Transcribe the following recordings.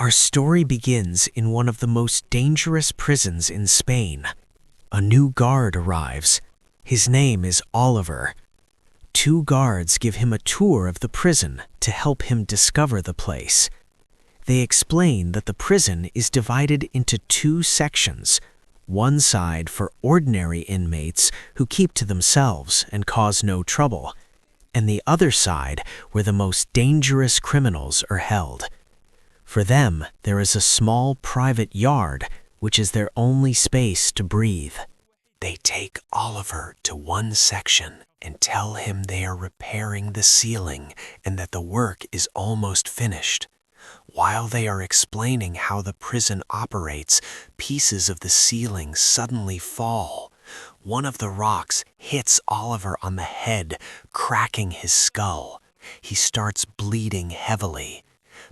Our story begins in one of the most dangerous prisons in Spain. A new guard arrives. His name is Oliver. Two guards give him a tour of the prison to help him discover the place. They explain that the prison is divided into two sections, one side for ordinary inmates who keep to themselves and cause no trouble, and the other side where the most dangerous criminals are held. For them, there is a small private yard, which is their only space to breathe. They take Oliver to one section and tell him they are repairing the ceiling and that the work is almost finished. While they are explaining how the prison operates, pieces of the ceiling suddenly fall. One of the rocks hits Oliver on the head, cracking his skull. He starts bleeding heavily.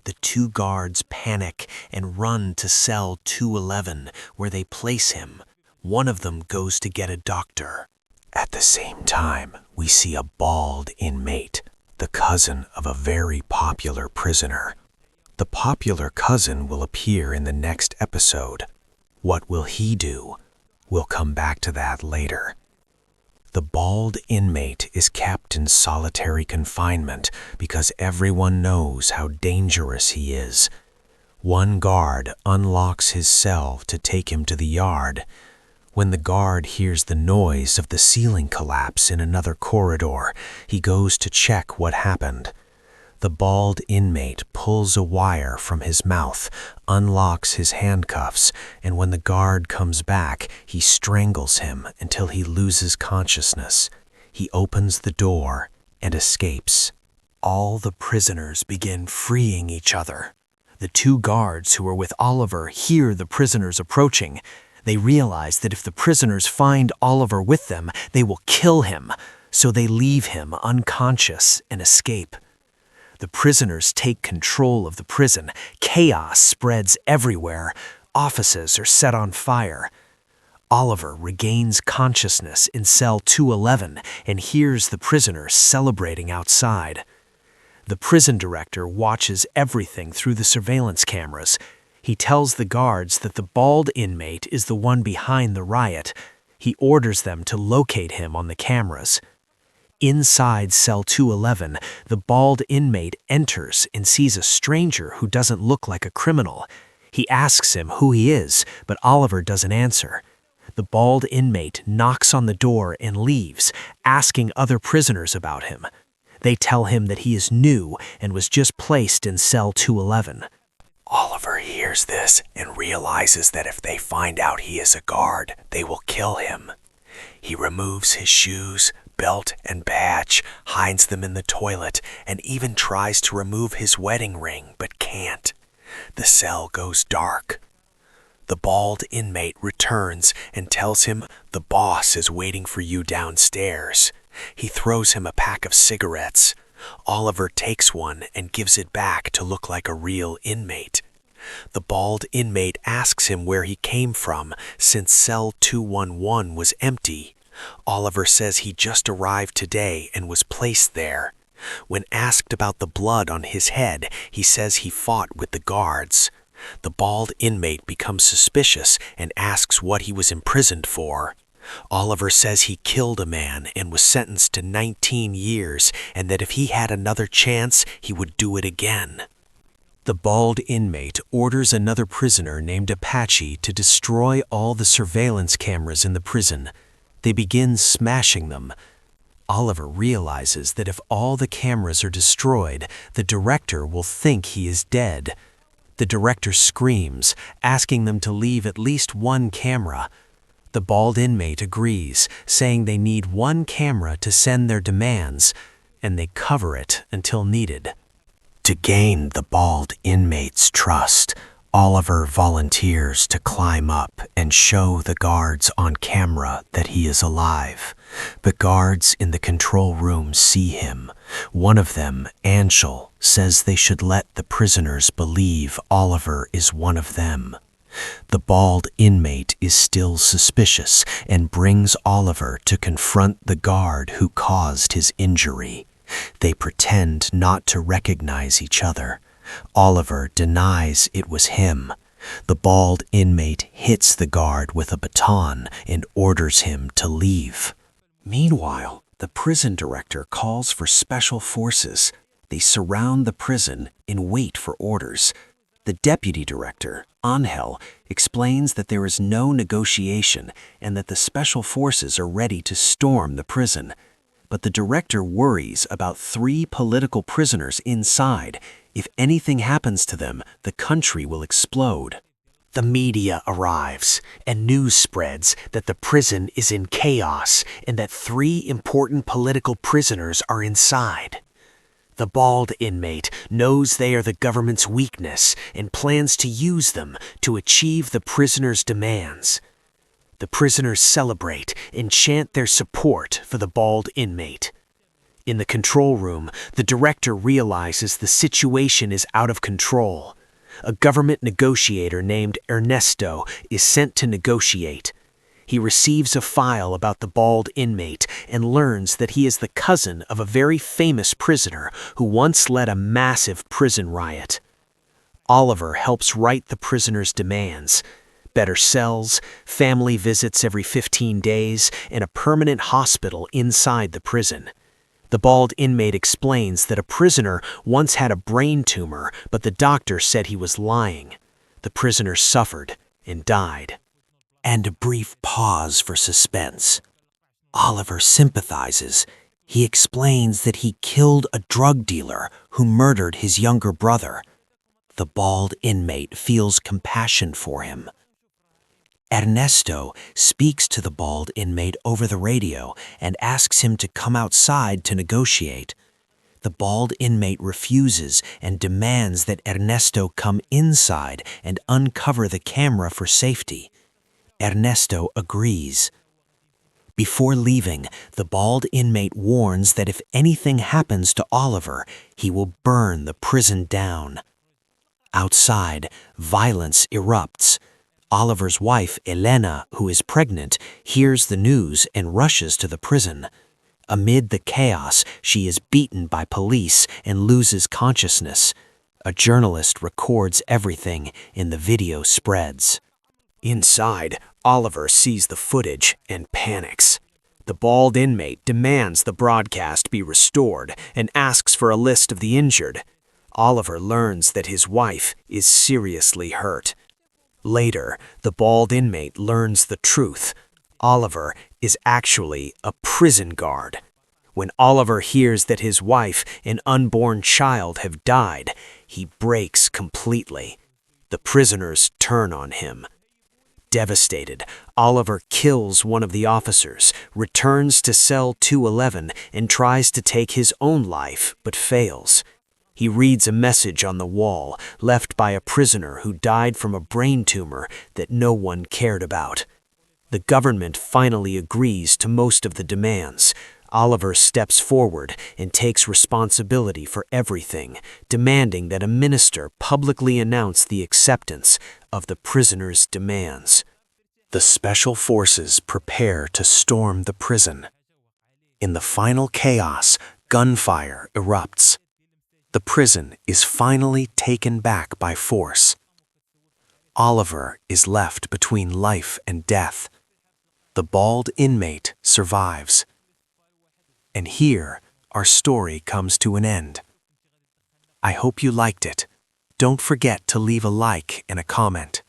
The two guards panic and run to cell 211, where they place him. One of them goes to get a doctor. At the same time, we see a bald inmate, the cousin of a very popular prisoner. The popular cousin will appear in the next episode. What will he do? We'll come back to that later. The bald inmate is kept in solitary confinement because everyone knows how dangerous he is. One guard unlocks his cell to take him to the yard. When the guard hears the noise of the ceiling collapse in another corridor, he goes to check what happened. The bald inmate pulls a wire from his mouth, unlocks his handcuffs, and when the guard comes back, he strangles him until he loses consciousness. He opens the door and escapes. All the prisoners begin freeing each other. The two guards who are with Oliver hear the prisoners approaching. They realize that if the prisoners find Oliver with them, they will kill him, so they leave him unconscious and escape. The prisoners take control of the prison. Chaos spreads everywhere. Offices are set on fire. Oliver regains consciousness in cell 211 and hears the prisoners celebrating outside. The prison director watches everything through the surveillance cameras. He tells the guards that the bald inmate is the one behind the riot. He orders them to locate him on the cameras. Inside cell 211, the bald inmate enters and sees a stranger who doesn't look like a criminal. He asks him who he is, but Oliver doesn't answer. The bald inmate knocks on the door and leaves, asking other prisoners about him. They tell him that he is new and was just placed in cell 211. Oliver hears this and realizes that if they find out he is a guard, they will kill him. He removes his shoes, belt, and badge, hides them in the toilet, and even tries to remove his wedding ring, but can't. The cell goes dark. The bald inmate returns and tells him the boss is waiting for you downstairs. He throws him a pack of cigarettes. Oliver takes one and gives it back to look like a real inmate. The bald inmate asks him where he came from, since cell 211 was empty. Oliver says he just arrived today and was placed there. When asked about the blood on his head, he says he fought with the guards. The bald inmate becomes suspicious and asks what he was imprisoned for. Oliver says he killed a man and was sentenced to 19 years, and that if he had another chance, he would do it again. The bald inmate orders another prisoner named Apache to destroy all the surveillance cameras in the prison. They begin smashing them. Oliver realizes that if all the cameras are destroyed, the director will think he is dead. The director screams, asking them to leave at least one camera. The bald inmate agrees, saying they need one camera to send their demands, and they cover it until needed. To gain the bald inmate's trust, Oliver volunteers to climb up and show the guards on camera that he is alive. But guards in the control room see him. One of them, Anshel, says they should let the prisoners believe Oliver is one of them. The bald inmate is still suspicious and brings Oliver to confront the guard who caused his injury. They pretend not to recognize each other. Oliver denies it was him. The bald inmate hits the guard with a baton and orders him to leave. Meanwhile, the prison director calls for special forces. They surround the prison and wait for orders. The deputy director, Angel, explains that there is no negotiation and that the special forces are ready to storm the prison. But the director worries about 3 political prisoners inside. If anything happens to them, the country will explode. The media arrives, and news spreads that the prison is in chaos and that 3 important political prisoners are inside. The bald inmate knows they are the government's weakness and plans to use them to achieve the prisoners' demands. The prisoners celebrate and chant their support for the bald inmate. In the control room, the director realizes the situation is out of control. A government negotiator named Ernesto is sent to negotiate. He receives a file about the bald inmate and learns that he is the cousin of a very famous prisoner who once led a massive prison riot. Oliver helps write the prisoners' demands: better cells, family visits every 15 days, and a permanent hospital inside the prison. The bald inmate explains that a prisoner once had a brain tumor, but the doctor said he was lying. The prisoner suffered and died. And a brief pause for suspense. Oliver sympathizes. He explains that he killed a drug dealer who murdered his younger brother. The bald inmate feels compassion for him. Ernesto speaks to the bald inmate over the radio and asks him to come outside to negotiate. The bald inmate refuses and demands that Ernesto come inside and uncover the camera for safety. Ernesto agrees. Before leaving, the bald inmate warns that if anything happens to Oliver, he will burn the prison down. Outside, violence erupts. Oliver's wife, Elena, who is pregnant, hears the news and rushes to the prison. Amid the chaos, she is beaten by police and loses consciousness. A journalist records everything, and the video spreads. Inside, Oliver sees the footage and panics. The bald inmate demands the broadcast be restored and asks for a list of the injured. Oliver learns that his wife is seriously hurt. Later, the bald inmate learns the truth. Oliver is actually a prison guard. When Oliver hears that his wife and unborn child have died, he breaks completely. The prisoners turn on him. Devastated, Oliver kills one of the officers, returns to cell 211, and tries to take his own life, but fails. He reads a message on the wall, left by a prisoner who died from a brain tumor that no one cared about. The government finally agrees to most of the demands. Oliver steps forward and takes responsibility for everything, demanding that a minister publicly announce the acceptance of the prisoners' demands. The special forces prepare to storm the prison. In the final chaos, gunfire erupts. The prison is finally taken back by force. Oliver is left between life and death. The bald inmate survives. And here, our story comes to an end. I hope you liked it. Don't forget to leave a like and a comment.